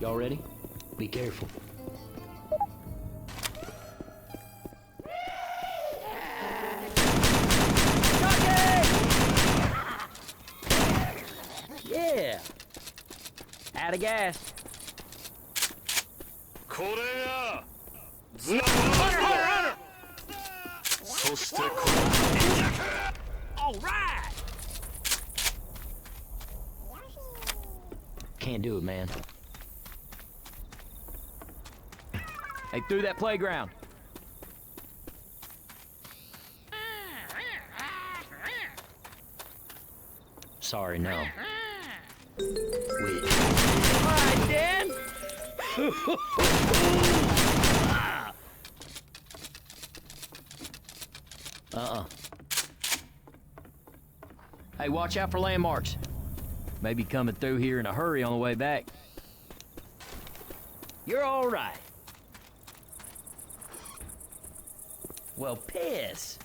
Y'all ready? Be careful. Yeah! Out of gas. Hunter! All right! Can't do it, man. Hey, through that playground. Sorry, no. Wait. All right, Dan. Hey, watch out for landmarks. Maybe coming through here in a hurry on the way back. You're all right. Well, piss.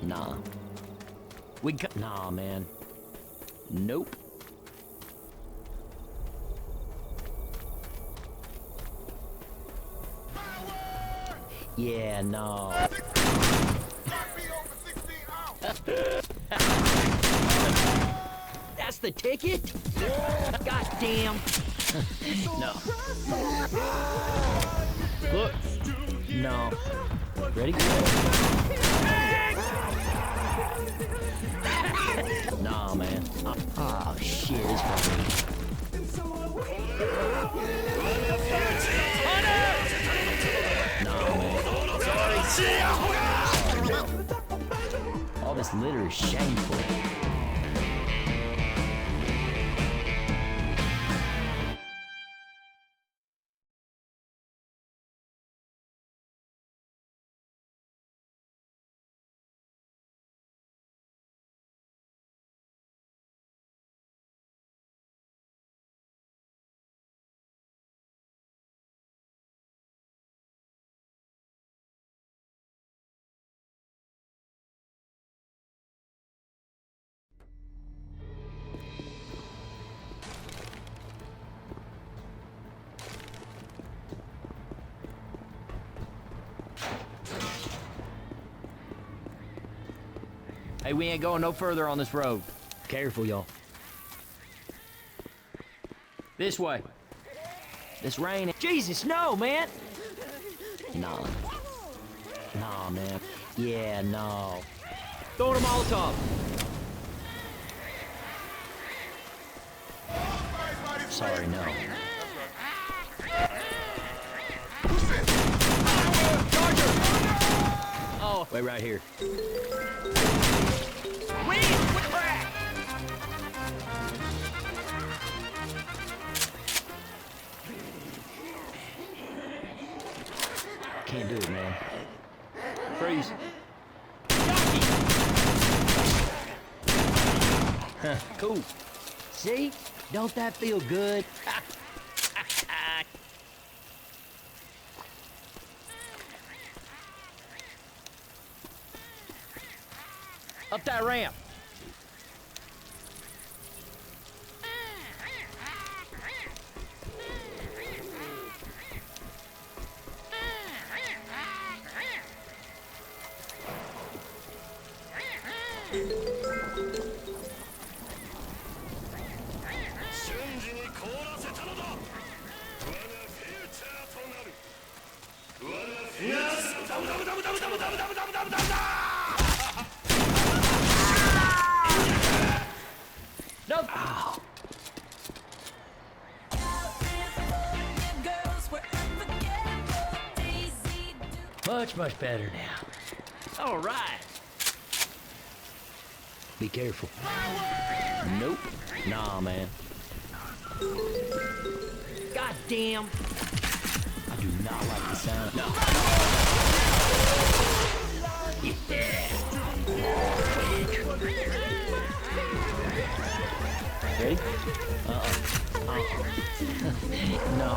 Nah. Nah, man. Nope. Yeah, no. That's the ticket? God damn. No. Look. No. Ready? Nah, man. Oh, shit. It's funny. Nah, man. Sorry, no. All this litter is shameful. Hey, we ain't going no further on this road. Careful, y'all. This way. This rain. Jesus, no, man! Nah. Nah, man. Yeah, no. Throwing a Molotov. Sorry, no. Charger! Oh, wait right here. Can't do it, man. Freeze. Huh, cool. See? Don't that feel good? Up that ramp. Nope. Ow. Much better now. All right. Be careful. Nope. Nah, man. God damn. I do not like the sound. No. Yeah. Ready? No,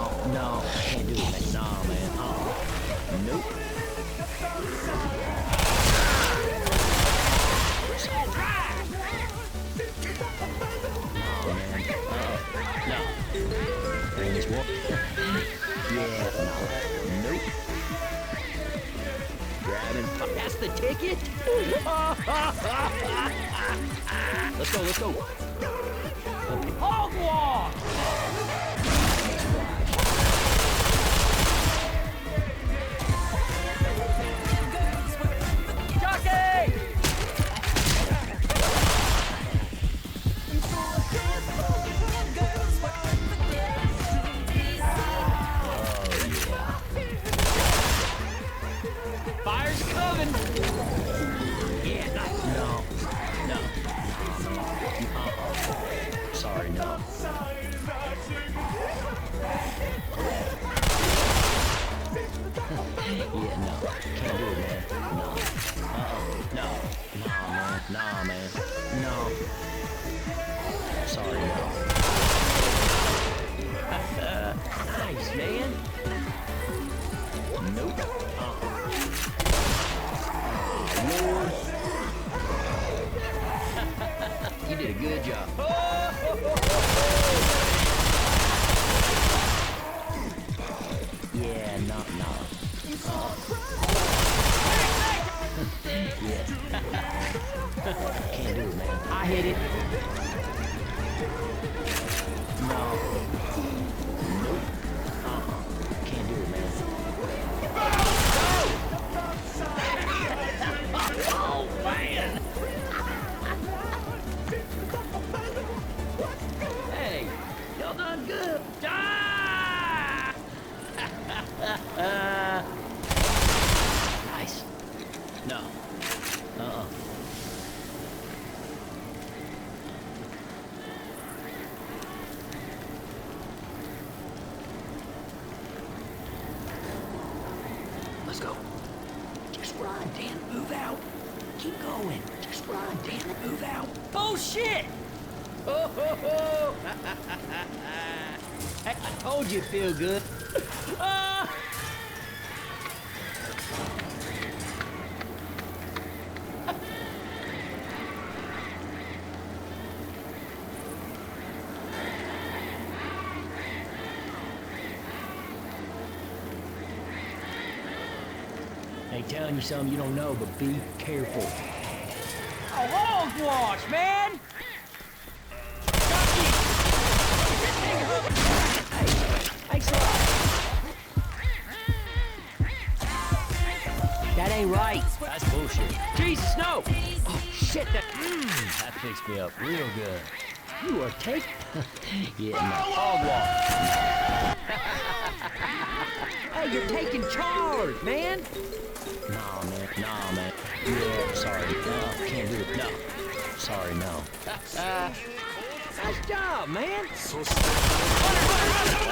That's the ticket? Let's go, let's go. Hogwash! Jockey! Fire's coming! Yeah, no. Sorry, no. Yeah, no. Can't do it, man. No. No. Nah, man. No. Sorry, no. Nice, man. Nope. Lord. You did a good job. Yeah, no. Yeah. Can't do it, man. I hit it. No. Nope. Can't do it, man. Oh, man. Hey, y'all done good. Ah! Nice. No. Let's go. Just run, Dan. Move out. Keep going. Just run, Dan. Move out. Oh, shit! Oh. Heck, I told you it'd feel good. Ain't telling you something you don't know, but be careful. Oh, hogwash, man! Thanks a lot. That ain't right. That's bullshit. Jesus, no! Oh, shit, that fixed me up real good. You are taking... Yeah, no. Hogwash. Hey, you're taking charge, man! Nah, man. Yeah, sorry. No, can't do it. No. Sorry, no. Nice job, man.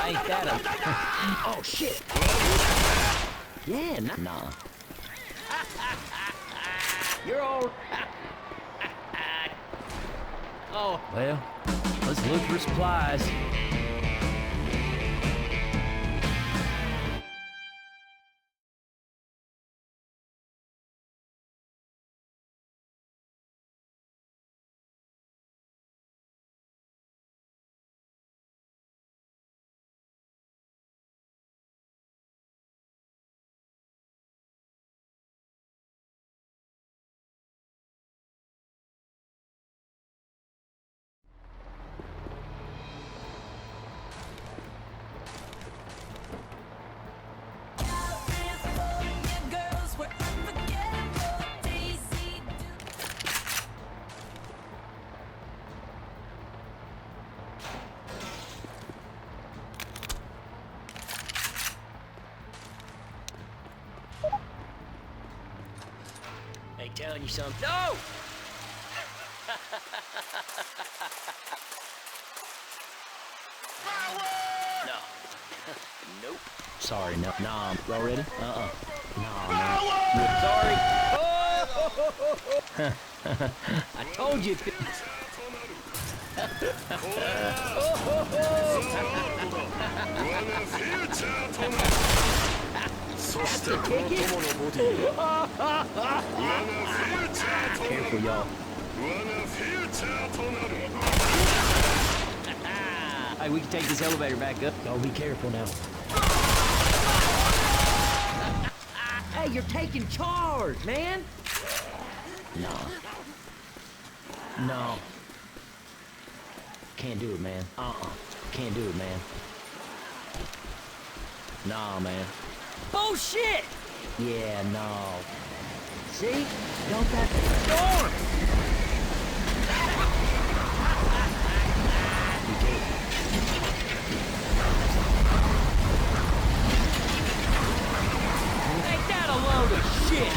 Ain't that a... Oh, shit. Yeah, nah. You're all... Oh. Well, let's look for supplies. Ain't telling you something. No! No. Nope. Sorry, no. Nah, y'all ready? Nah, man. Sorry. Oh! I told you. That's the ticket? Careful, y'all. Hey, we can take this elevator back up. Y'all be careful now. Hey, you're taking charge, man! No. No. Can't do it, man. Can't do it, man. Nah, man. Bullshit! Yeah, no. See? Don't got the storm! Ain't that a load of shit?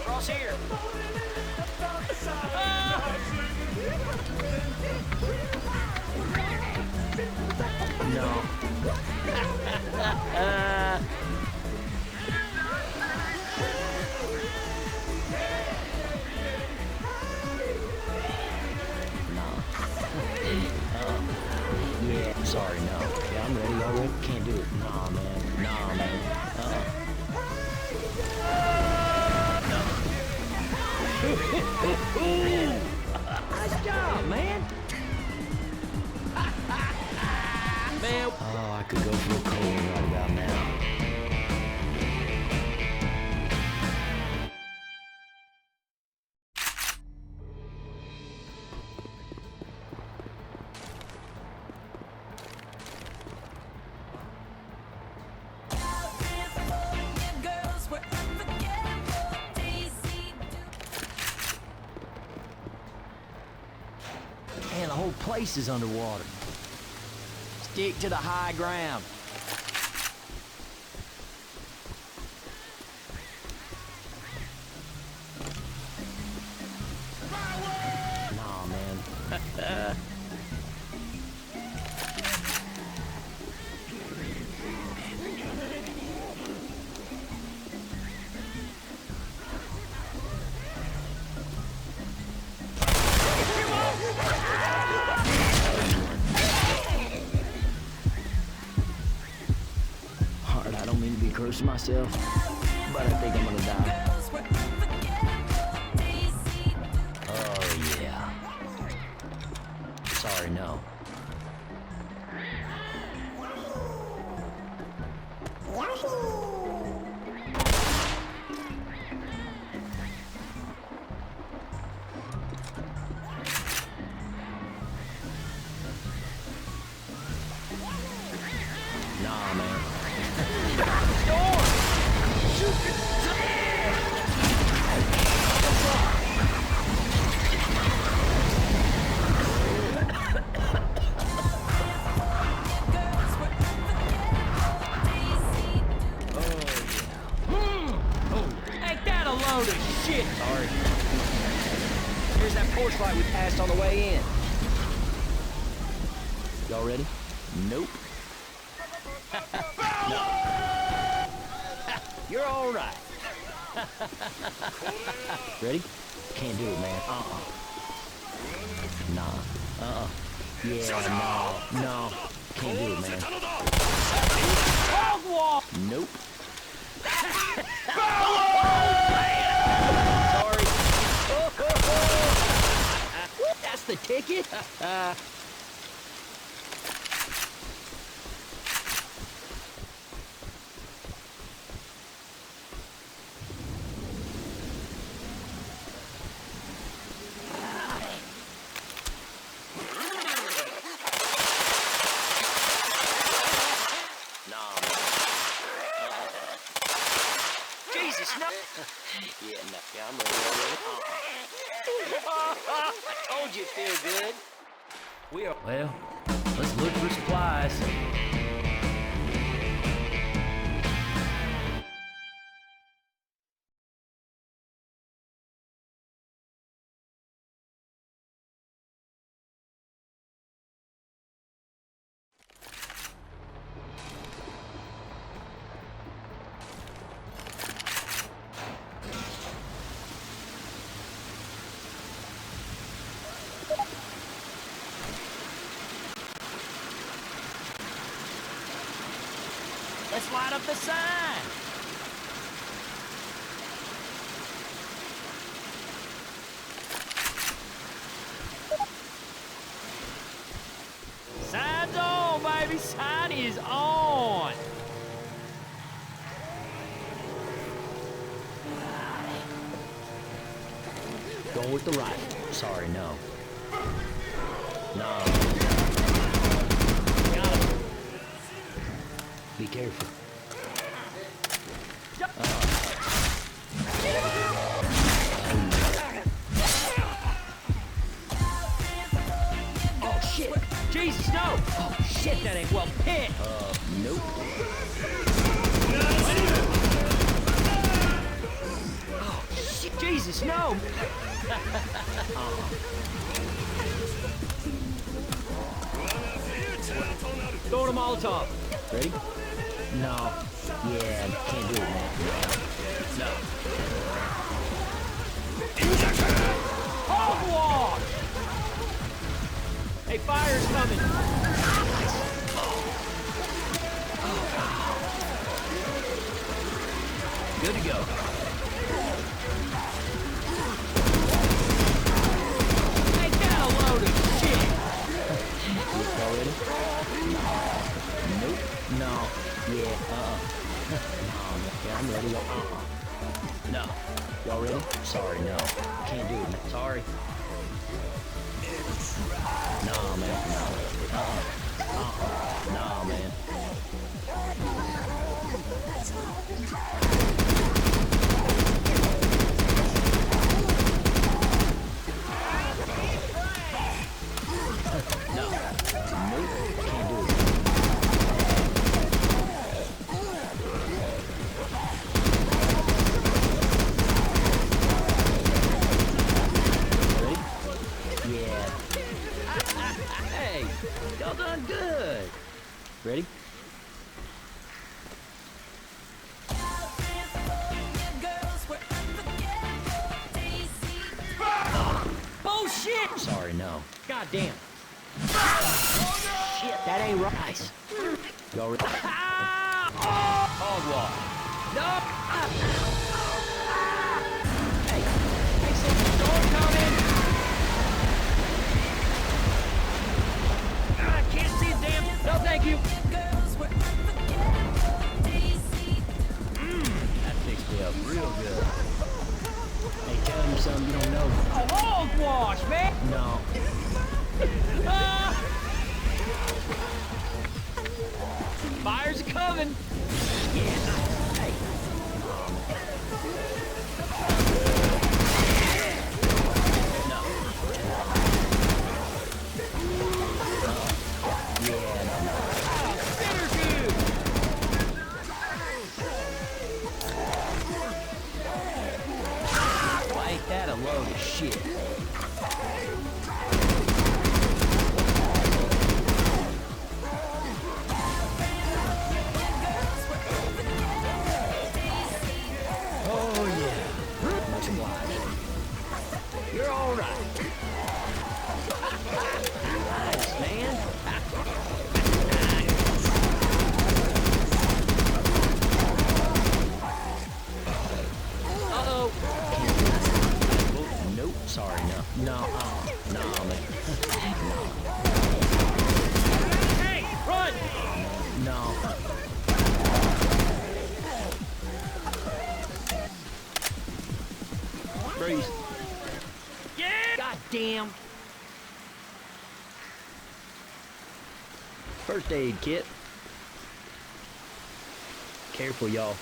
Cross here. No. Yeah, sorry, no. Yeah, I'm ready already. Can't do it. Nah, man. Nah, man. Nice job, man. Man. Oh, I could go for a cold right about now. Man, the whole place is underwater. Stick to the high ground. Nah, man. I don't mean to be cursing myself, but I think I'm gonna die. Oh, yeah. Sorry, no. Nah, man. Ain't that a load of shit? Sorry. Here's that porch light we passed on the way in. Y'all ready? Nope. No. You're all right. Ready? Can't do it, man. Nah. Yeah, no. Can't do it, man. Nope. Sorry. That's the ticket? Jesus, no. Yeah, I'm ready. I told you it'd feel good. Well, let's look for supplies. Let's light up the sign. Sign's on, baby. Sign is on. Going with the right. Sorry, no. No. Got it. Be careful. Oh, shit. Jesus, no. Oh, shit, that ain't well picked. Nope. Oh, shit. Jesus, no. Throwing a Molotov. Ready? No. Yeah, can't do it, man. No. Hogwash! Hey, fire's coming. Good to go. Ain't that a load of shit? Y'all ready? Nope. No. Yeah, no, yeah, I'm ready. No. Y'all ready? Sorry, no. Can't do it, man. Sorry. No, man. No. No, man. No. Nope. Can't do it. Hey, y'all done good. Ready? Bullshit! Sorry, no. Goddamn. Shit, that ain't right. Nice. Y'all ready? Hogwash. No! Hey, hey, so the door coming. I can't see a damn. No, thank you. That fixed me up real good. Hey, tell me something you don't know. Oh, hogwash, man. No. Fire's coming. Yeah. Hey. No. Yeah, no. Interview. Why ain't that a load of shit? You're all right. Nice, man. Uh-oh. Nope. Sorry, no. No, no, man. No. Hey, run! No. Freeze. Yeah! Goddamn! First aid kit. Careful, y'all.